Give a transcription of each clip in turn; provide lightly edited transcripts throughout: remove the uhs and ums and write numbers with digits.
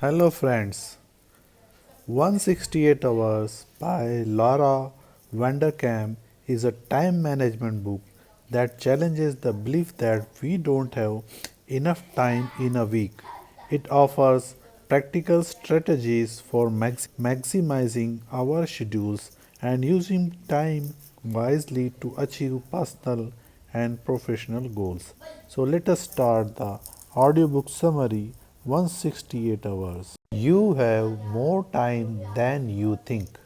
Hello, friends. 168 Hours by Laura Vanderkam is a time management book that challenges the belief that we don't have enough time in a week. It offers practical strategies for maximizing our schedules and using time wisely to achieve personal and professional goals. So let us start the audiobook summary. 168 hours. You have more time than you think.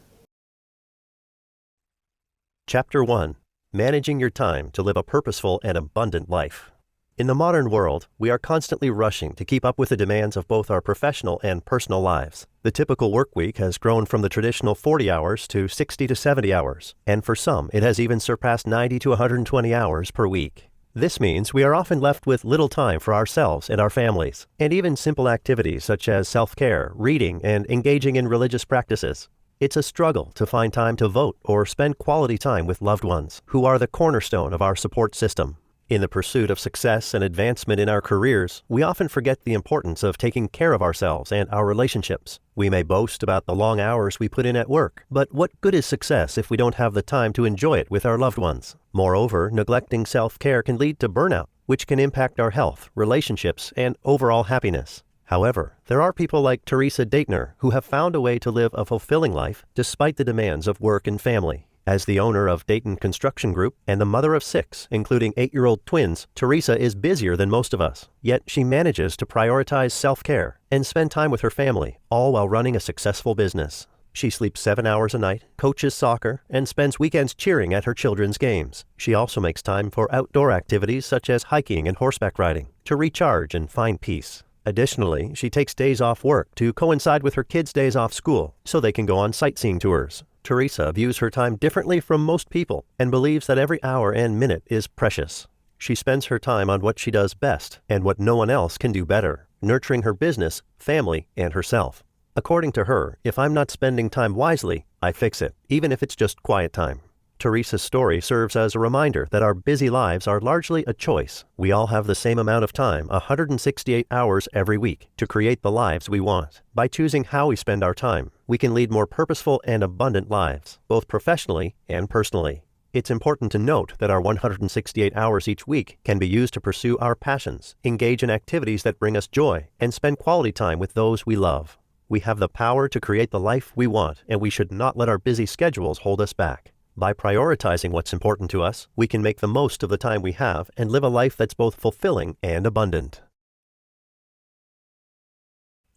Chapter 1: Managing Your Time to Live a Purposeful and Abundant Life. In the modern world, we are constantly rushing to keep up with the demands of both our professional and personal lives. The typical work week has grown from the traditional 40 hours to 60 to 70 hours, and for some, it has even surpassed 90 to 120 hours per week. This means we are often left with little time for ourselves and our families, and even simple activities such as self-care, reading, and engaging in religious practices. It's a struggle to find time to vote or spend quality time with loved ones, who are the cornerstone of our support system. In the pursuit of success and advancement in our careers, we often forget the importance of taking care of ourselves and our relationships. We may boast about the long hours we put in at work, but what good is success if we don't have the time to enjoy it with our loved ones? Moreover, neglecting self-care can lead to burnout, which can impact our health, relationships, and overall happiness. However, there are people like Teresa Deitner who have found a way to live a fulfilling life despite the demands of work and family. As the owner of Dayton Construction Group and the mother of 6, including 8-year-old twins, Teresa is busier than most of us. Yet she manages to prioritize self-care and spend time with her family, all while running a successful business. She sleeps 7 hours a night, coaches soccer, and spends weekends cheering at her children's games. She also makes time for outdoor activities such as hiking and horseback riding to recharge and find peace. Additionally, she takes days off work to coincide with her kids' days off school so they can go on sightseeing tours. Teresa views her time differently from most people and believes that every hour and minute is precious. She spends her time on what she does best and what no one else can do better, nurturing her business, family, and herself. According to her, if I'm not spending time wisely, I fix it, even if it's just quiet time. Teresa's story serves as a reminder that our busy lives are largely a choice. We all have the same amount of time, 168 hours every week, to create the lives we want. By choosing how we spend our time, we can lead more purposeful and abundant lives, both professionally and personally. It's important to note that our 168 hours each week can be used to pursue our passions, engage in activities that bring us joy, and spend quality time with those we love. We have the power to create the life we want, and we should not let our busy schedules hold us back. By prioritizing what's important to us, we can make the most of the time we have and live a life that's both fulfilling and abundant.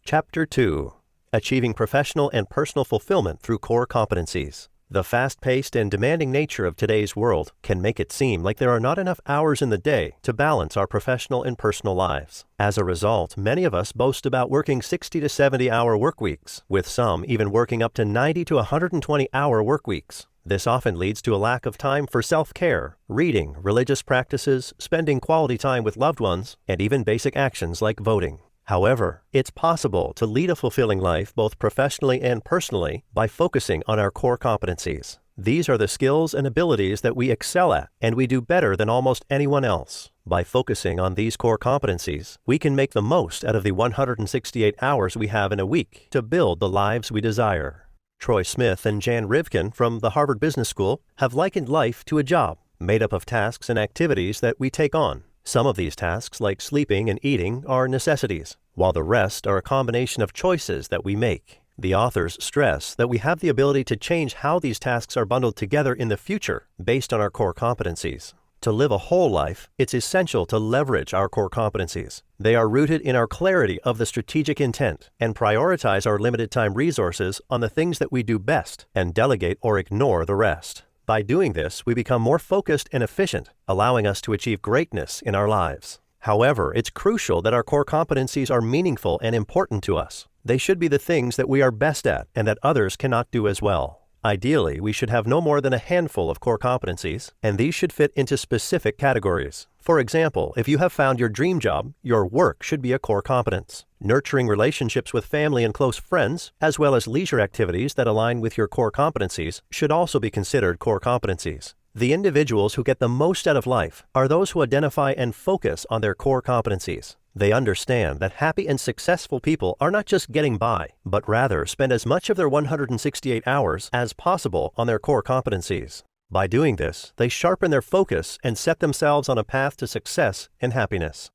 Chapter 2: Achieving Professional and Personal Fulfillment Through Core Competencies. The fast-paced and demanding nature of today's world can make it seem like there are not enough hours in the day to balance our professional and personal lives. As a result, many of us boast about working 60 to 70-hour work weeks, with some even working up to 90 to 120-hour work weeks. This often leads to a lack of time for self-care, reading, religious practices, spending quality time with loved ones, and even basic actions like voting. However, it's possible to lead a fulfilling life both professionally and personally by focusing on our core competencies. These are the skills and abilities that we excel at, and we do better than almost anyone else. By focusing on these core competencies, we can make the most out of the 168 hours we have in a week to build the lives we desire. Troy Smith and Jan Rivkin from the Harvard Business School have likened life to a job, made up of tasks and activities that we take on. Some of these tasks, like sleeping and eating, are necessities, while the rest are a combination of choices that we make. The authors stress that we have the ability to change how these tasks are bundled together in the future based on our core competencies. To live a whole life, it's essential to leverage our core competencies. They are rooted in our clarity of the strategic intent and prioritize our limited time resources on the things that we do best and delegate or ignore the rest. By doing this, we become more focused and efficient, allowing us to achieve greatness in our lives. However, it's crucial that our core competencies are meaningful and important to us. They should be the things that we are best at and that others cannot do as well. Ideally, we should have no more than a handful of core competencies, and these should fit into specific categories. For example, if you have found your dream job, your work should be a core competence. Nurturing relationships with family and close friends, as well as leisure activities that align with your core competencies, should also be considered core competencies. The individuals who get the most out of life are those who identify and focus on their core competencies. They understand that happy and successful people are not just getting by, but rather spend as much of their 168 hours as possible on their core competencies. By doing this, they sharpen their focus and set themselves on a path to success and happiness.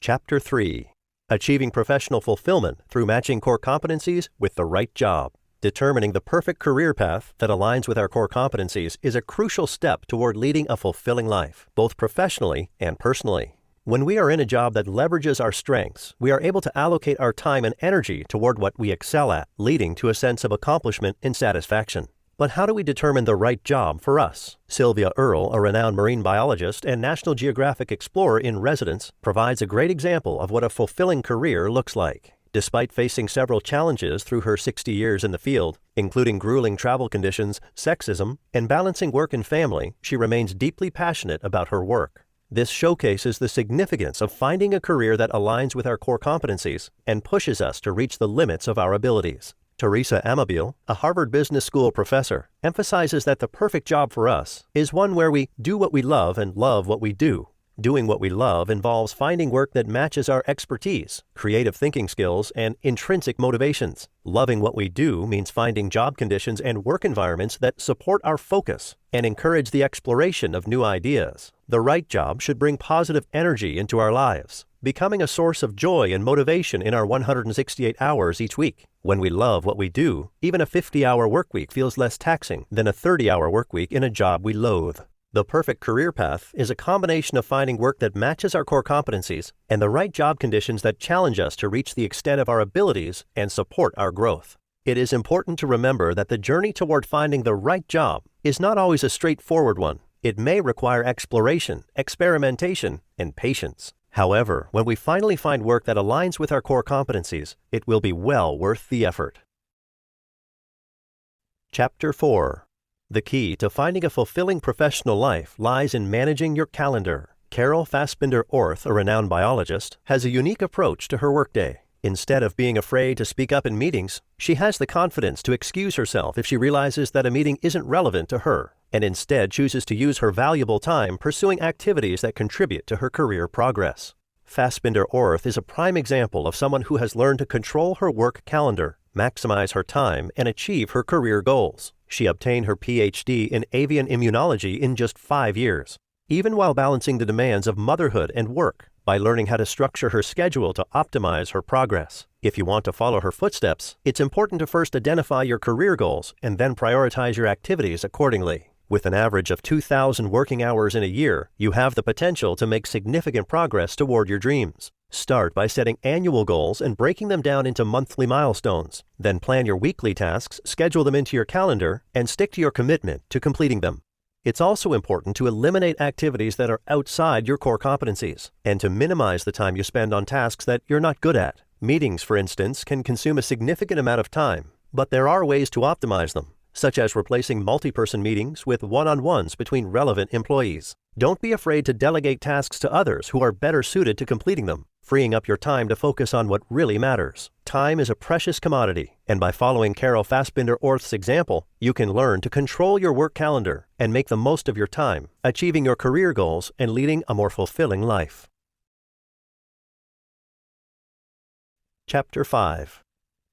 Chapter 3. Achieving Professional Fulfillment Through Matching Core Competencies with the Right Job. Determining the perfect career path that aligns with our core competencies is a crucial step toward leading a fulfilling life, both professionally and personally. When we are in a job that leverages our strengths, we are able to allocate our time and energy toward what we excel at, leading to a sense of accomplishment and satisfaction. But how do we determine the right job for us? Sylvia Earle, a renowned marine biologist and National Geographic explorer in residence, provides a great example of what a fulfilling career looks like. Despite facing several challenges through her 60 years in the field, including grueling travel conditions, sexism, and balancing work and family, she remains deeply passionate about her work. This showcases the significance of finding a career that aligns with our core competencies and pushes us to reach the limits of our abilities. Teresa Amabile, a Harvard Business School professor, emphasizes that the perfect job for us is one where we do what we love and love what we do. Doing what we love involves finding work that matches our expertise, creative thinking skills, and intrinsic motivations. Loving what we do means finding job conditions and work environments that support our focus and encourage the exploration of new ideas. The right job should bring positive energy into our lives, becoming a source of joy and motivation in our 168 hours each week. When we love what we do, even a 50-hour work week feels less taxing than a 30-hour work week in a job we loathe. The perfect career path is a combination of finding work that matches our core competencies and the right job conditions that challenge us to reach the extent of our abilities and support our growth. It is important to remember that the journey toward finding the right job is not always a straightforward one. It may require exploration, experimentation, and patience. However, when we finally find work that aligns with our core competencies, it will be well worth the effort. Chapter 4. The key to finding a fulfilling professional life lies in managing your calendar. Carol Fassbinder-Orth, a renowned biologist, has a unique approach to her workday. Instead of being afraid to speak up in meetings, she has the confidence to excuse herself if she realizes that a meeting isn't relevant to her, and instead chooses to use her valuable time pursuing activities that contribute to her career progress. Fassbinder-Orth is a prime example of someone who has learned to control her work calendar, maximize her time, and achieve her career goals. She obtained her PhD in avian immunology in just 5 years, even while balancing the demands of motherhood and work, by learning how to structure her schedule to optimize her progress. If you want to follow her footsteps, it's important to first identify your career goals and then prioritize your activities accordingly. With an average of 2,000 working hours in a year, you have the potential to make significant progress toward your dreams. Start by setting annual goals and breaking them down into monthly milestones. Then plan your weekly tasks, schedule them into your calendar, and stick to your commitment to completing them. It's also important to eliminate activities that are outside your core competencies and to minimize the time you spend on tasks that you're not good at. Meetings, for instance, can consume a significant amount of time, but there are ways to optimize them, such as replacing multi-person meetings with one-on-ones between relevant employees. Don't be afraid to delegate tasks to others who are better suited to completing them, freeing up your time to focus on what really matters. Time is a precious commodity, and by following Carol Fassbinder-Orth's example, you can learn to control your work calendar and make the most of your time, achieving your career goals and leading a more fulfilling life. Chapter 5.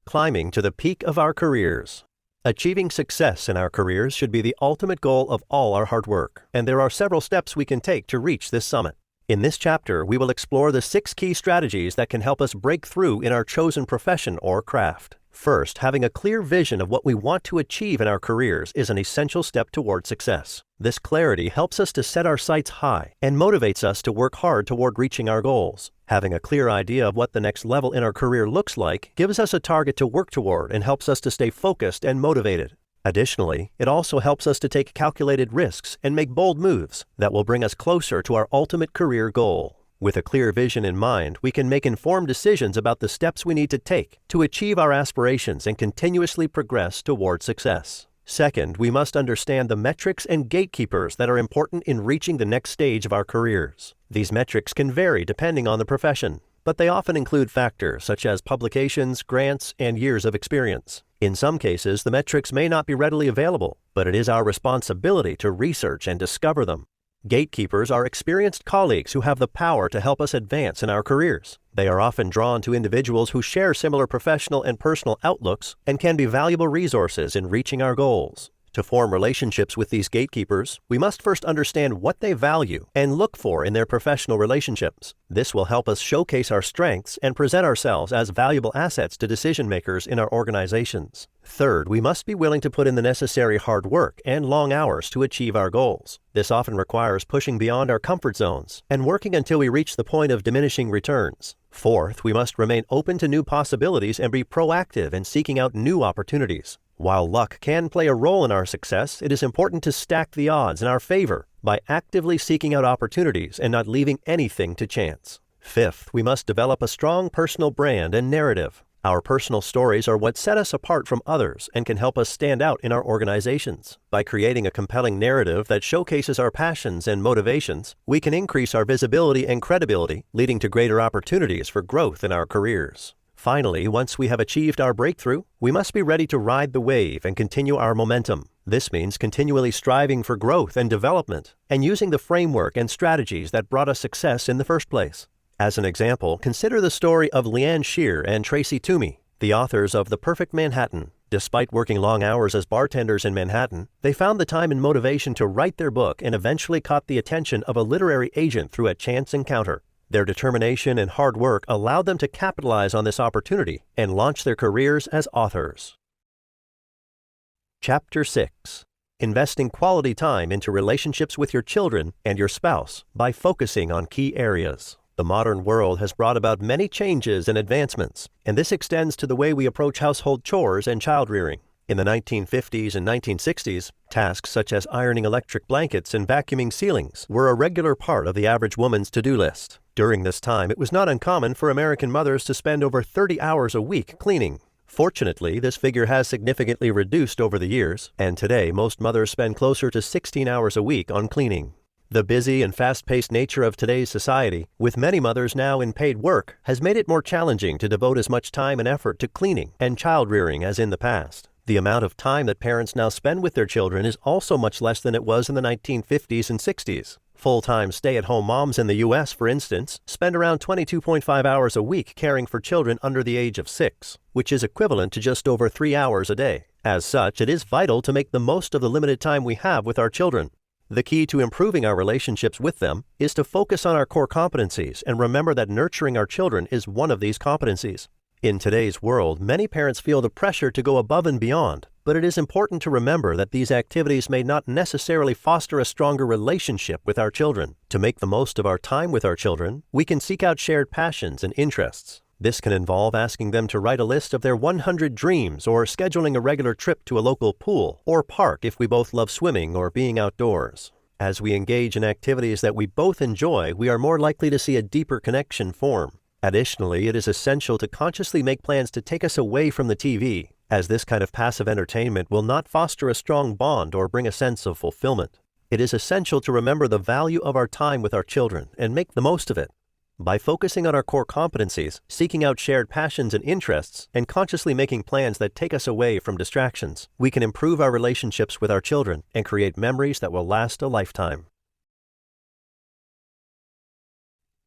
Climbing to the peak of our careers. Achieving success in our careers should be the ultimate goal of all our hard work, and there are several steps we can take to reach this summit. In this chapter, we will explore the 6 key strategies that can help us break through in our chosen profession or craft. First, having a clear vision of what we want to achieve in our careers is an essential step toward success. This clarity helps us to set our sights high and motivates us to work hard toward reaching our goals. Having a clear idea of what the next level in our career looks like gives us a target to work toward and helps us to stay focused and motivated. Additionally, it also helps us to take calculated risks and make bold moves that will bring us closer to our ultimate career goal. With a clear vision in mind, we can make informed decisions about the steps we need to take to achieve our aspirations and continuously progress toward success. Second, we must understand the metrics and gatekeepers that are important in reaching the next stage of our careers. These metrics can vary depending on the profession, but they often include factors such as publications, grants, and years of experience. In some cases, the metrics may not be readily available, but it is our responsibility to research and discover them. Gatekeepers are experienced colleagues who have the power to help us advance in our careers. They are often drawn to individuals who share similar professional and personal outlooks and can be valuable resources in reaching our goals. To form relationships with these gatekeepers, we must first understand what they value and look for in their professional relationships. This will help us showcase our strengths and present ourselves as valuable assets to decision makers in our organizations. Third, we must be willing to put in the necessary hard work and long hours to achieve our goals. This often requires pushing beyond our comfort zones and working until we reach the point of diminishing returns. Fourth, we must remain open to new possibilities and be proactive in seeking out new opportunities. While luck can play a role in our success, it is important to stack the odds in our favor by actively seeking out opportunities and not leaving anything to chance. Fifth, we must develop a strong personal brand and narrative. Our personal stories are what set us apart from others and can help us stand out in our organizations. By creating a compelling narrative that showcases our passions and motivations, we can increase our visibility and credibility, leading to greater opportunities for growth in our careers. Finally, once we have achieved our breakthrough, we must be ready to ride the wave and continue our momentum. This means continually striving for growth and development and using the framework and strategies that brought us success in the first place. As an example, consider the story of Leanne Shear and Tracy Toomey, the authors of The Perfect Manhattan. Despite working long hours as bartenders in Manhattan, they found the time and motivation to write their book and eventually caught the attention of a literary agent through a chance encounter. Their determination and hard work allowed them to capitalize on this opportunity and launch their careers as authors. Chapter 6. Investing quality time into relationships with your children and your spouse by focusing on key areas. The modern world has brought about many changes and advancements, and this extends to the way we approach household chores and child rearing. In the 1950s and 1960s, tasks such as ironing electric blankets and vacuuming ceilings were a regular part of the average woman's to-do list. During this time, it was not uncommon for American mothers to spend over 30 hours a week cleaning. Fortunately, this figure has significantly reduced over the years, and today most mothers spend closer to 16 hours a week on cleaning. The busy and fast-paced nature of today's society, with many mothers now in paid work, has made it more challenging to devote as much time and effort to cleaning and child rearing as in the past. The amount of time that parents now spend with their children is also much less than it was in the 1950s and 60s. Full-time stay-at-home moms in the U.S., for instance, spend around 22.5 hours a week caring for children under the age of 6, which is equivalent to just over 3 hours a day. As such, it is vital to make the most of the limited time we have with our children. The key to improving our relationships with them is to focus on our core competencies and remember that nurturing our children is one of these competencies. In today's world, many parents feel the pressure to go above and beyond, but it is important to remember that these activities may not necessarily foster a stronger relationship with our children. To make the most of our time with our children, we can seek out shared passions and interests. This can involve asking them to write a list of their 100 dreams or scheduling a regular trip to a local pool or park if we both love swimming or being outdoors. As we engage in activities that we both enjoy, we are more likely to see a deeper connection form. Additionally, it is essential to consciously make plans to take us away from the TV, as this kind of passive entertainment will not foster a strong bond or bring a sense of fulfillment. It is essential to remember the value of our time with our children and make the most of it. By focusing on our core competencies, seeking out shared passions and interests, and consciously making plans that take us away from distractions, we can improve our relationships with our children and create memories that will last a lifetime.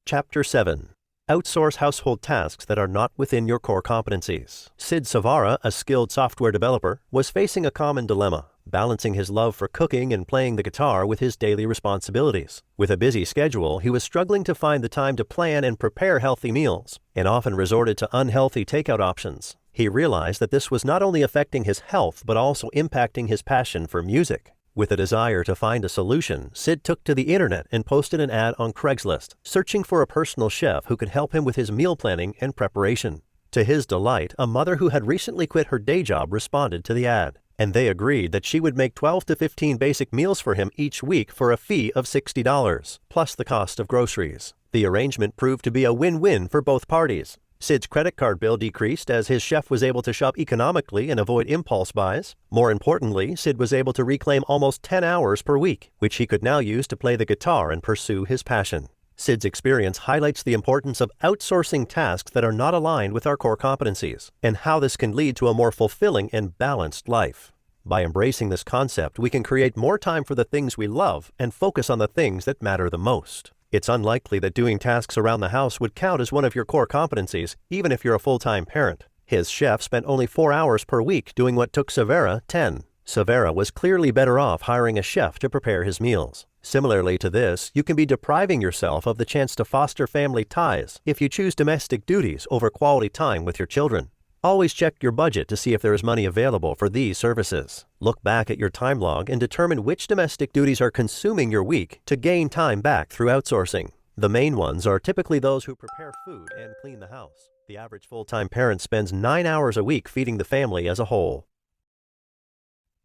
Chapter 7. Outsource household tasks that are not within your core competencies. Sid Savara, a skilled software developer, was facing a common dilemma, balancing his love for cooking and playing the guitar with his daily responsibilities. With a busy schedule, he was struggling to find the time to plan and prepare healthy meals, and often resorted to unhealthy takeout options. He realized that this was not only affecting his health but also impacting his passion for music. With a desire to find a solution, Sid took to the internet and posted an ad on Craigslist, searching for a personal chef who could help him with his meal planning and preparation. To his delight, a mother who had recently quit her day job responded to the ad, and they agreed that she would make 12 to 15 basic meals for him each week for a fee of $60, plus the cost of groceries. The arrangement proved to be a win-win for both parties. Sid's credit card bill decreased as his chef was able to shop economically and avoid impulse buys. More importantly, Sid was able to reclaim almost 10 hours per week, which he could now use to play the guitar and pursue his passion. Sid's experience highlights the importance of outsourcing tasks that are not aligned with our core competencies, and how this can lead to a more fulfilling and balanced life. By embracing this concept, we can create more time for the things we love and focus on the things that matter the most. It's unlikely that doing tasks around the house would count as one of your core competencies, even if you're a full-time parent. His chef spent only 4 hours per week doing what took Severa 10. Severa was clearly better off hiring a chef to prepare his meals. Similarly to this, you can be depriving yourself of the chance to foster family ties if you choose domestic duties over quality time with your children. Always check your budget to see if there is money available for these services. Look back at your time log and determine which domestic duties are consuming your week to gain time back through outsourcing. The main ones are typically those who prepare food and clean the house. The average full-time parent spends 9 hours a week feeding the family as a whole.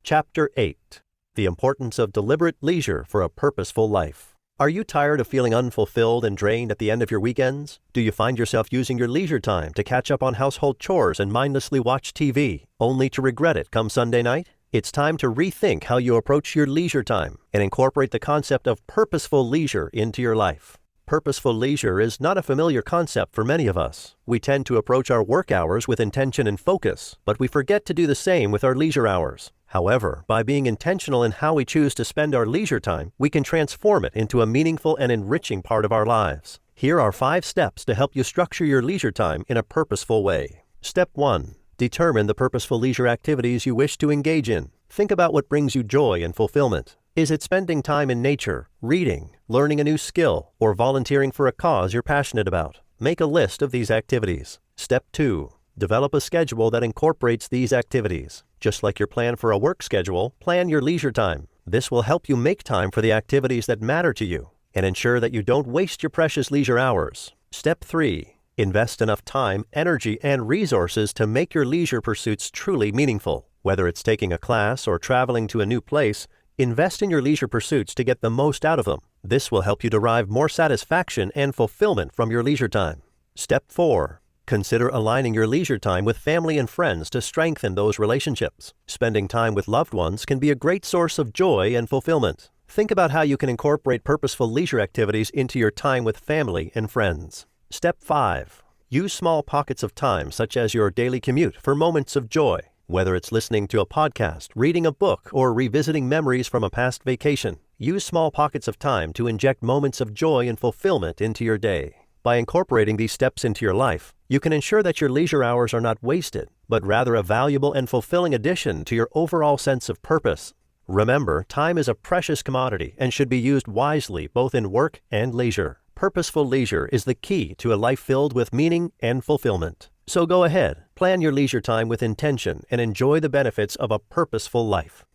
Chapter 8. The Importance of Deliberate Leisure for a Purposeful Life. Are you tired of feeling unfulfilled and drained at the end of your weekends? Do you find yourself using your leisure time to catch up on household chores and mindlessly watch TV, only to regret it come Sunday night? It's time to rethink how you approach your leisure time and incorporate the concept of purposeful leisure into your life. Purposeful leisure is not a familiar concept for many of us. We tend to approach our work hours with intention and focus, but we forget to do the same with our leisure hours. However, by being intentional in how we choose to spend our leisure time, we can transform it into a meaningful and enriching part of our lives. Here are 5 steps to help you structure your leisure time in a purposeful way. Step 1. Determine the purposeful leisure activities you wish to engage in. Think about what brings you joy and fulfillment. Is it spending time in nature, reading, learning a new skill, or volunteering for a cause you're passionate about? Make a list of these activities. Step 2. Develop a schedule that incorporates these activities. Just like your plan for a work schedule, plan your leisure time. This will help you make time for the activities that matter to you and ensure that you don't waste your precious leisure hours. Step 3. Invest enough time, energy, and resources to make your leisure pursuits truly meaningful. Whether it's taking a class or traveling to a new place, invest in your leisure pursuits to get the most out of them. This will help you derive more satisfaction and fulfillment from your leisure time. Step 4. Consider aligning your leisure time with family and friends to strengthen those relationships. Spending time with loved ones can be a great source of joy and fulfillment. Think about how you can incorporate purposeful leisure activities into your time with family and friends. Step 5. Use small pockets of time, such as your daily commute, for moments of joy. Whether it's listening to a podcast, reading a book, or revisiting memories from a past vacation, use small pockets of time to inject moments of joy and fulfillment into your day. By incorporating these steps into your life, you can ensure that your leisure hours are not wasted, but rather a valuable and fulfilling addition to your overall sense of purpose. Remember, time is a precious commodity and should be used wisely both in work and leisure. Purposeful leisure is the key to a life filled with meaning and fulfillment. So go ahead, plan your leisure time with intention and enjoy the benefits of a purposeful life.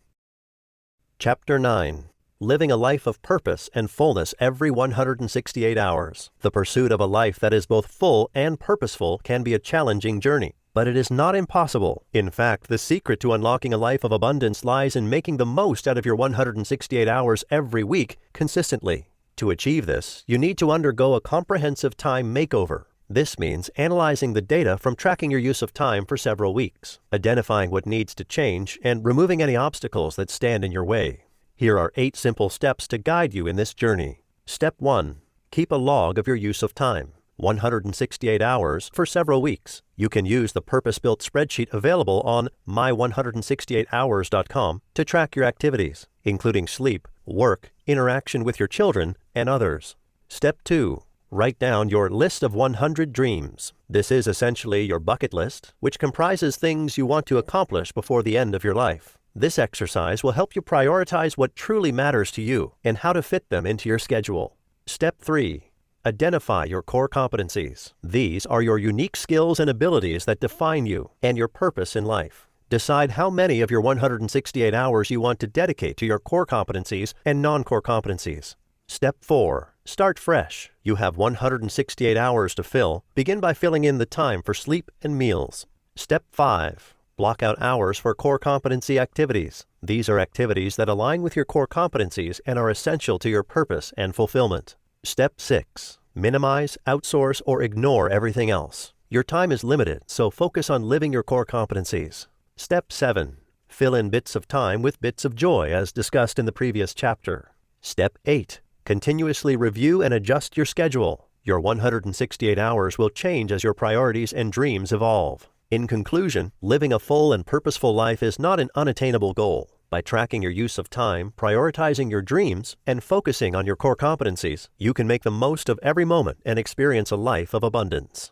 Chapter 9. Living a life of purpose and fullness every 168 hours. The pursuit of a life that is both full and purposeful can be a challenging journey, but it is not impossible. In fact, the secret to unlocking a life of abundance lies in making the most out of your 168 hours every week consistently. To achieve this, you need to undergo a comprehensive time makeover. This means analyzing the data from tracking your use of time for several weeks, identifying what needs to change, and removing any obstacles that stand in your way. Here are 8 simple steps to guide you in this journey. Step 1. Keep a log of your use of time. 168 hours for several weeks. You can use the purpose-built spreadsheet available on my168hours.com to track your activities, including sleep, work, interaction with your children, and others. Step 2. Write down your list of 100 dreams. This is essentially your bucket list, which comprises things you want to accomplish before the end of your life. This exercise will help you prioritize what truly matters to you and how to fit them into your schedule. Step 3. Identify your core competencies. These are your unique skills and abilities that define you and your purpose in life. Decide how many of your 168 hours you want to dedicate to your core competencies and non-core competencies. Step 4. Start fresh. You have 168 hours to fill. Begin by filling in the time for sleep and meals. Step 5. Block out hours for core competency activities. These are activities that align with your core competencies and are essential to your purpose and fulfillment. Step 6. Minimize, outsource, or ignore everything else. Your time is limited, so focus on living your core competencies. Step 7. Fill in bits of time with bits of joy, as discussed in the previous chapter. Step 8. Continuously review and adjust your schedule. Your 168 hours will change as your priorities and dreams evolve. In conclusion, living a full and purposeful life is not an unattainable goal. By tracking your use of time, prioritizing your dreams, and focusing on your core competencies, you can make the most of every moment and experience a life of abundance.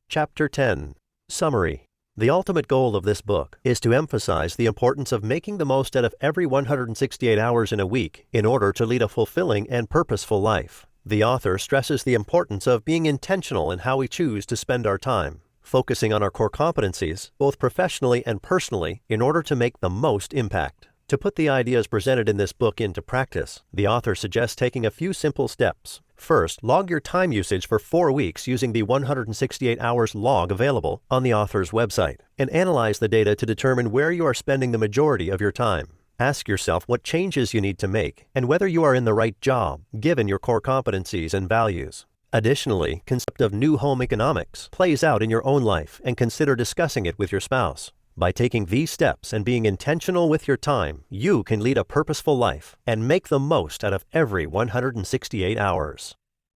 Chapter 10. Summary. The ultimate goal of this book is to emphasize the importance of making the most out of every 168 hours in a week in order to lead a fulfilling and purposeful life. The author stresses the importance of being intentional in how we choose to spend our time, focusing on our core competencies, both professionally and personally, in order to make the most impact. To put the ideas presented in this book into practice, the author suggests taking a few simple steps. First, log your time usage for 4 weeks using the 168 hours log available on the author's website, and analyze the data to determine where you are spending the majority of your time. Ask yourself what changes you need to make and whether you are in the right job, given your core competencies and values. Additionally, concept of new home economics plays out in your own life, and consider discussing it with your spouse. By taking these steps and being intentional with your time, you can lead a purposeful life and make the most out of every 168 hours.